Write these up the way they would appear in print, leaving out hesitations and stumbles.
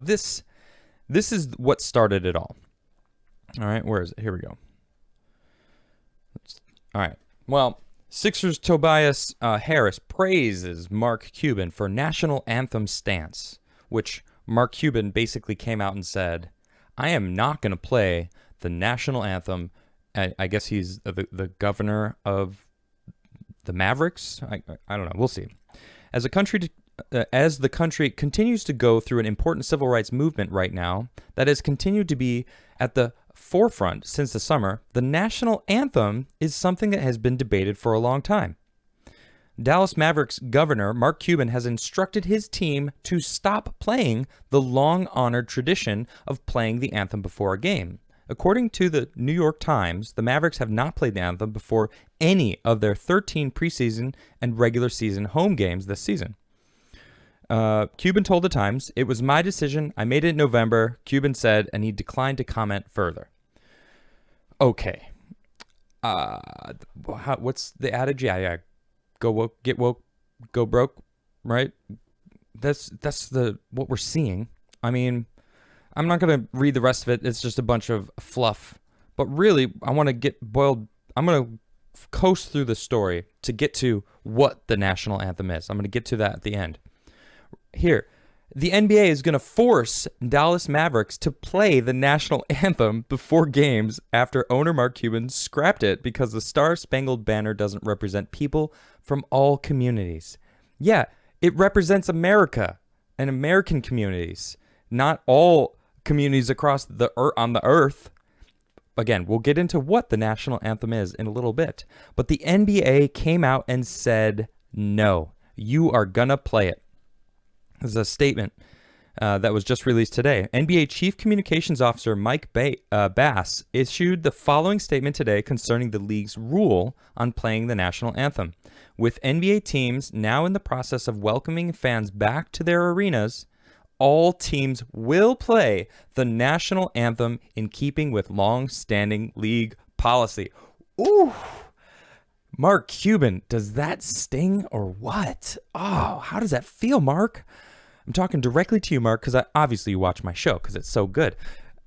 This is what started it all. All right, where is it? Here we go. All right. Well, Sixers Tobias Harris praises Mark Cuban for national anthem stance, which Mark Cuban basically came out and said, I am not going to play the national anthem. I guess he's the governor of the Mavericks. I don't know. We'll see. As the country continues to go through an important civil rights movement right now that has continued to be at the forefront since the summer, the national anthem is something that has been debated for a long time. Dallas Mavericks governor Mark Cuban has instructed his team to stop playing the long-honored tradition of playing the anthem before a game. According to the New York Times, the Mavericks have not played the anthem before any of their 13 preseason and regular season home games this season. Cuban told the Times, "It was my decision. I made it in November," Cuban said, and he declined to comment further. Okay. What's the adage? Yeah. Go woke, get woke, go broke, right? That's what we're seeing. I mean, I'm not going to read the rest of it. It's just a bunch of fluff. But really, I'm going to coast through the story to get to what the national anthem is. I'm going to get to that at the end. Here, the NBA is going to force Dallas Mavericks to play the national anthem before games after owner Mark Cuban scrapped it because the Star-Spangled Banner doesn't represent people from all communities. Yeah, it represents America and American communities, not all communities across on the earth. Again, we'll get into what the national anthem is in a little bit. But the NBA came out and said, no, you are going to play it. This is a statement that was just released today. NBA Chief Communications Officer Mike Bass issued the following statement today concerning the league's rule on playing the national anthem. With NBA teams now in the process of welcoming fans back to their arenas, all teams will play the national anthem in keeping with long-standing league policy. Ooh! Mark Cuban, does that sting or what? Oh, how does that feel, Mark? I'm talking directly to you, Mark, because obviously you watch my show because it's so good.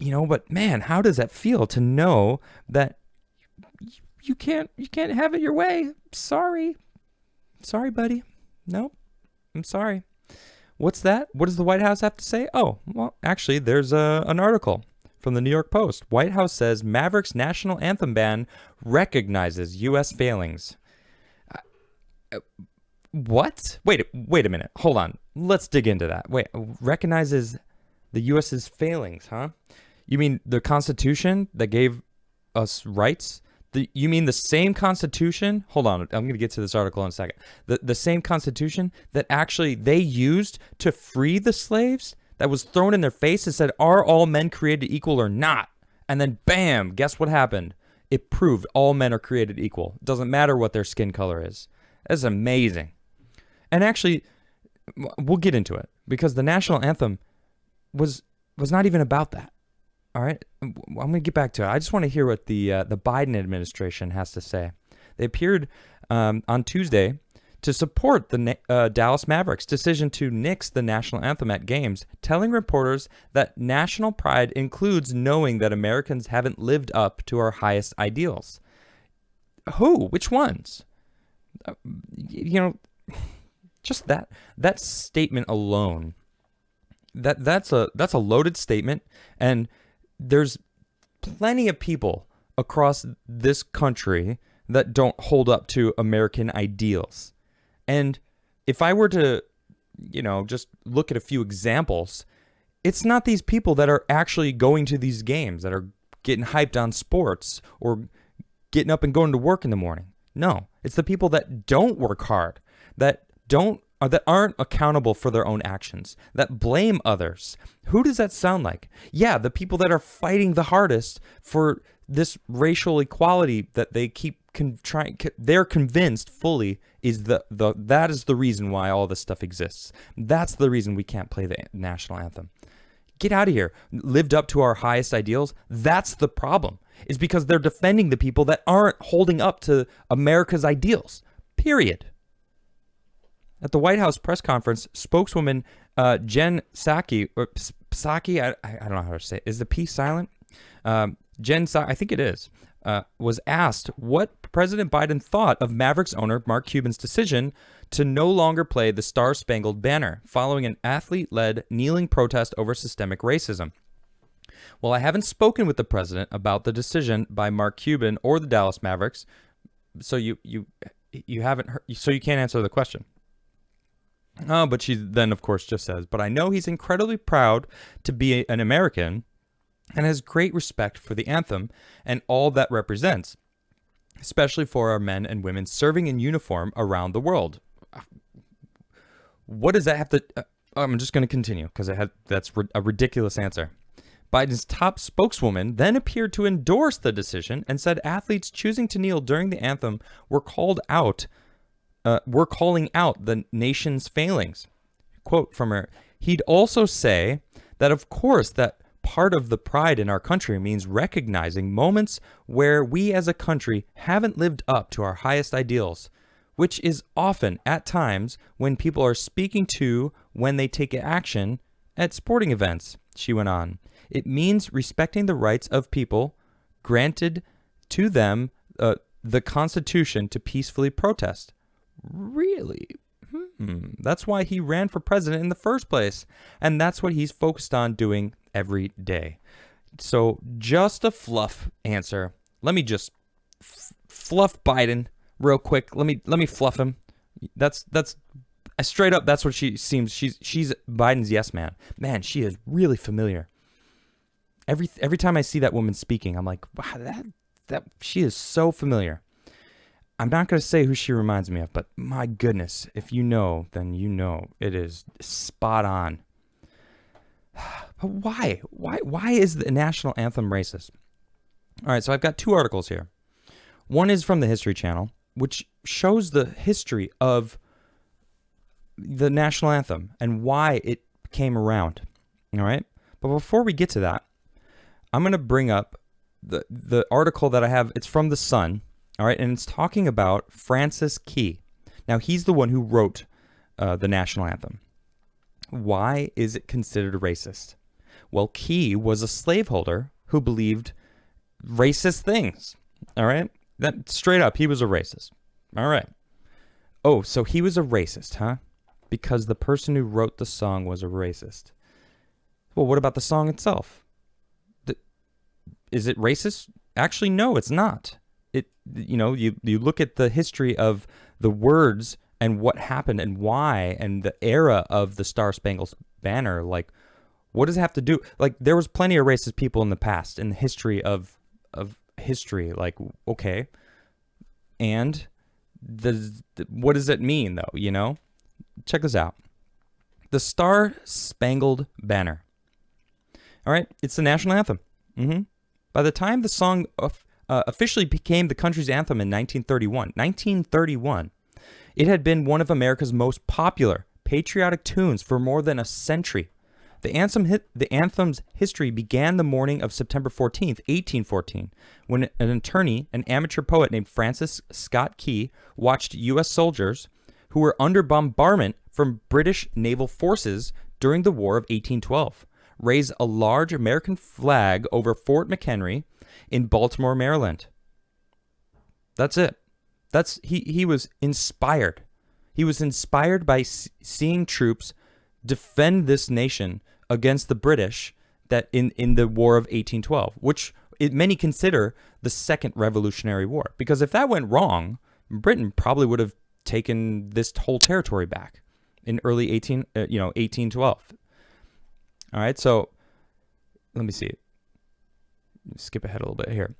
But man, how does that feel to know that you can't have it your way? Sorry, buddy. Nope, I'm sorry. What's that? What does the White House have to say? Oh, well, actually, there's an article from the New York Post. White House says Mavericks national anthem ban recognizes U.S. failings. What? Wait a minute. Hold on. Let's dig into that. Wait, recognizes the U.S.'s failings, huh? You mean the Constitution that gave us rights? You mean the same Constitution? Hold on. I'm going to get to this article in a second. The same Constitution that actually they used to free the slaves, that was thrown in their face and said, are all men created equal or not? And then bam, guess what happened? It proved all men are created equal. It doesn't matter what their skin color is. That's amazing. And actually, we'll get into it because the national anthem was not even about that. All right, I'm going to get back to it. I just want to hear what the Biden administration has to say. They appeared on Tuesday to support the Dallas Mavericks' decision to nix the national anthem at games, telling reporters that national pride includes knowing that Americans haven't lived up to our highest ideals. Who? Which ones? Just that statement alone. That's a loaded statement, and there's plenty of people across this country that don't hold up to American ideals. And if I were to, just look at a few examples, it's not these people that are actually going to these games, that are getting hyped on sports or getting up and going to work in the morning. No, it's the people that don't work hard, that aren't accountable for their own actions, that blame others. Who does that sound like? Yeah, the people that are fighting the hardest for this racial equality that they keep they're convinced fully is that is the reason why all this stuff exists. That's the reason we can't play the national anthem. Get out of here. Lived up to our highest ideals. That's the problem. Is because they're defending the people that aren't holding up to America's ideals. Period. At the White House press conference, spokeswoman Jen Psaki Psaki, I don't know how to say it. Is the P silent? Jen Psaki, I think it is, was asked what President Biden thought of Mavericks owner Mark Cuban's decision to no longer play the Star-Spangled Banner following an athlete-led kneeling protest over systemic racism. Well, I haven't spoken with the president about the decision by Mark Cuban or the Dallas Mavericks, so you haven't heard, so you can't answer the question. Oh, but she then, of course, just says, but I know he's incredibly proud to be an American and has great respect for the anthem and all that represents, especially for our men and women serving in uniform around the world. What does that have to... I'm just going to continue because that's a ridiculous answer. Biden's top spokeswoman then appeared to endorse the decision and said athletes choosing to kneel during the anthem were calling out the nation's failings. Quote from her, he'd also say that, of course, that part of the pride in our country means recognizing moments where we as a country haven't lived up to our highest ideals, which is often at times when people are speaking to when they take action at sporting events, she went on. It means respecting the rights of people granted to them the Constitution to peacefully protest. Really? That's why he ran for president in the first place. And that's what he's focused on doing every day. So just a fluff answer. Let me just fluff Biden real quick. Let me fluff him. That's straight up. That's what she seems. She's Biden's yes man. Man, she is really familiar. Every time I see that woman speaking, I'm like, wow, that she is so familiar. I'm not going to say who she reminds me of, but my goodness, if you know, then you know. It is spot on. But why? Why is the national anthem racist? All right, so I've got two articles here. One is from the History Channel, which shows the history of the national anthem and why it came around. All right? But before we get to that, I'm going to bring up the article that I have. It's from The Sun, all right, and it's talking about Francis Key. Now, he's the one who wrote the national anthem. Why is it considered racist? Well, Key was a slaveholder who believed racist things, all right? That straight up, he was a racist. All right. Oh, so he was a racist, huh? Because the person who wrote the song was a racist. Well, what about the song itself? Is it racist? Actually, no, it's not. You look at the history of the words and what happened and why and the era of the Star-Spangled Banner. Like, what does it have to do? Like, there was plenty of racist people in the past, in the history of history. Like, okay. And what does it mean, though, you know? Check this out. The Star-Spangled Banner. All right? It's the national anthem. By the time the song officially became the country's anthem in 1931, it had been one of America's most popular patriotic tunes for more than a century. The anthem's history began the morning of September 14th, 1814, when an attorney, an amateur poet named Francis Scott Key, watched U.S. soldiers who were under bombardment from British naval forces during the War of 1812. Raise a large American flag over Fort McHenry in Baltimore, Maryland. That's it. He was inspired. He was inspired by seeing troops defend this nation against the British that in the War of 1812, which many consider the Second Revolutionary War. Because if that went wrong, Britain probably would have taken this whole territory back in early 1812. All right, so let me see. Skip ahead a little bit here.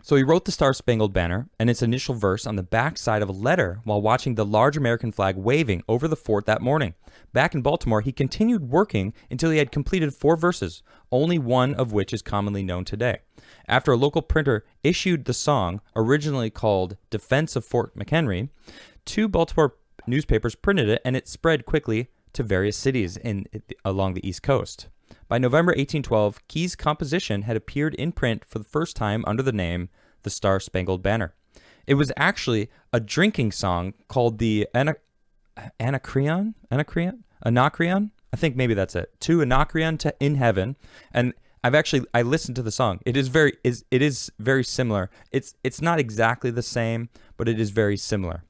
So he wrote the Star-Spangled Banner and its initial verse on the backside of a letter while watching the large American flag waving over the fort that morning. Back in Baltimore, he continued working until he had completed 4 verses, only one of which is commonly known today. After a local printer issued the song, originally called Defense of Fort McHenry, 2 Baltimore newspapers printed it, and it spread quickly to various cities along the East Coast. By November 1812, Key's composition had appeared in print for the first time under the name The Star-Spangled Banner. It was actually a drinking song called the Anacreon, I think maybe that's it. To Anacreon to In Heaven. And I listened to the song. It is very similar. It's not exactly the same, but it is very similar.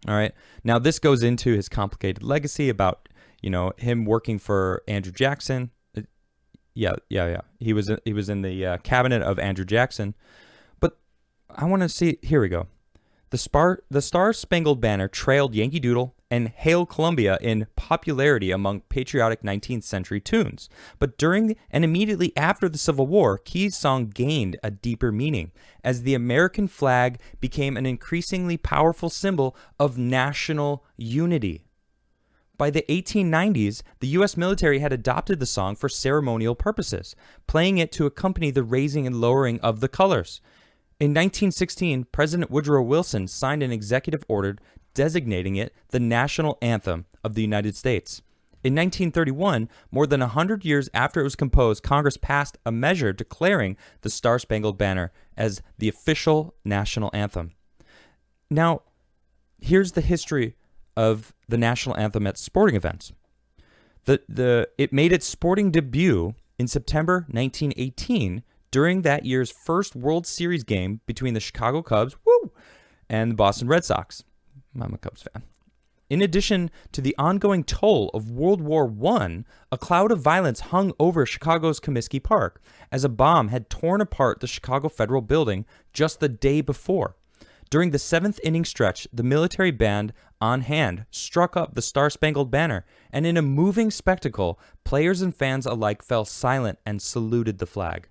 All right. Now this goes into his complicated legacy about, him working for Andrew Jackson. Yeah. He was in the cabinet of Andrew Jackson. But I want to see. Here we go. The Star-Spangled Banner trailed Yankee Doodle and Hail Columbia in popularity among patriotic 19th century tunes. But during and immediately after the Civil War, Key's song gained a deeper meaning as the American flag became an increasingly powerful symbol of national unity. By the 1890s, the U.S. military had adopted the song for ceremonial purposes, playing it to accompany the raising and lowering of the colors. In 1916, President Woodrow Wilson signed an executive order designating it the national anthem of the United States. In 1931, more than 100 years after it was composed, Congress passed a measure declaring the Star-Spangled Banner as the official national anthem. Now, here's the history of the national anthem at sporting events. It made its sporting debut in September 1918 during that year's first World Series game between the Chicago Cubs and the Boston Red Sox. I'm a Cubs fan. In addition to the ongoing toll of World War I, a cloud of violence hung over Chicago's Comiskey Park as a bomb had torn apart the Chicago Federal Building just the day before. During the seventh inning stretch, the military band on hand struck up the Star-Spangled Banner, and in a moving spectacle, players and fans alike fell silent and saluted the flag.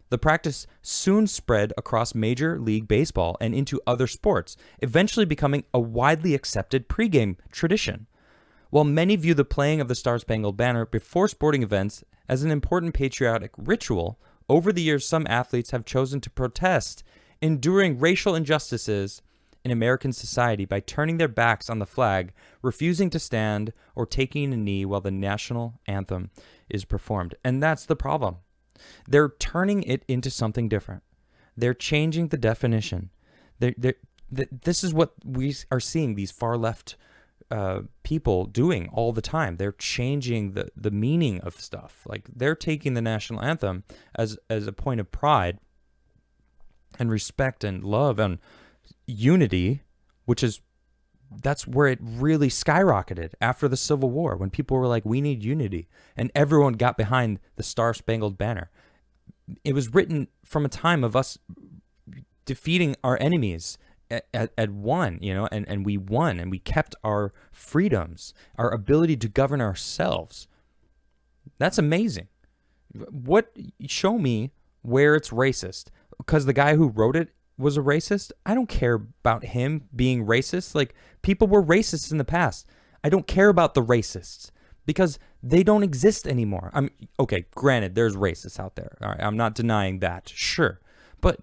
The practice soon spread across Major League Baseball and into other sports, eventually becoming a widely accepted pregame tradition. While many view the playing of the Star-Spangled Banner before sporting events as an important patriotic ritual, over the years some athletes have chosen to protest enduring racial injustices in American society by turning their backs on the flag, refusing to stand, or taking a knee while the national anthem is performed. And that's the problem. They're turning it into something different. They're changing the definition. This is what we are seeing these far left people doing all the time. They're changing the meaning of stuff. Like they're taking the national anthem as a point of pride and respect and love and unity, that's where it really skyrocketed after the Civil War, when people were like, we need unity. And everyone got behind the Star-Spangled Banner. It was written from a time of us defeating our enemies at one, and we won, and we kept our freedoms, our ability to govern ourselves. That's amazing. Show me where it's racist. Because the guy who wrote it was a racist. I don't care about him being racist. Like, people were racists in the past. I don't care about the racists because they don't exist anymore. Okay, granted, there's racists out there. All right, I'm not denying that. Sure. But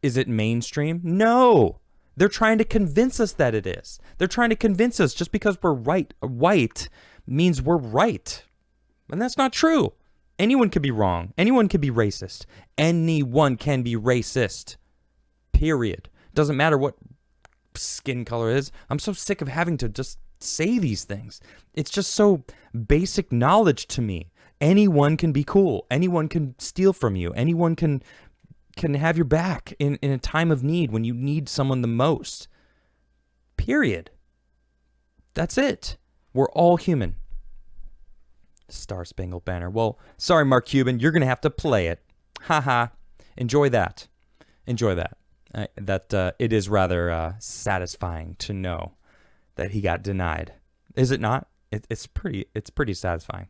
is it mainstream? No. They're trying to convince us that it is. They're trying to convince us just because we're white means we're right. And that's not true. Anyone could be wrong. Anyone could be racist. Anyone can be racist. Period. Doesn't matter what skin color is. I'm so sick of having to just say these things. It's just so basic knowledge to me. Anyone can be cool. Anyone can steal from you. Anyone can have your back in a time of need when you need someone the most. Period. That's it. We're all human. Star-Spangled Banner. Well, sorry, Mark Cuban, you're going to have to play it. Haha. Enjoy that. Enjoy that. It is rather satisfying to know that he got denied. Is it not? It's pretty satisfying.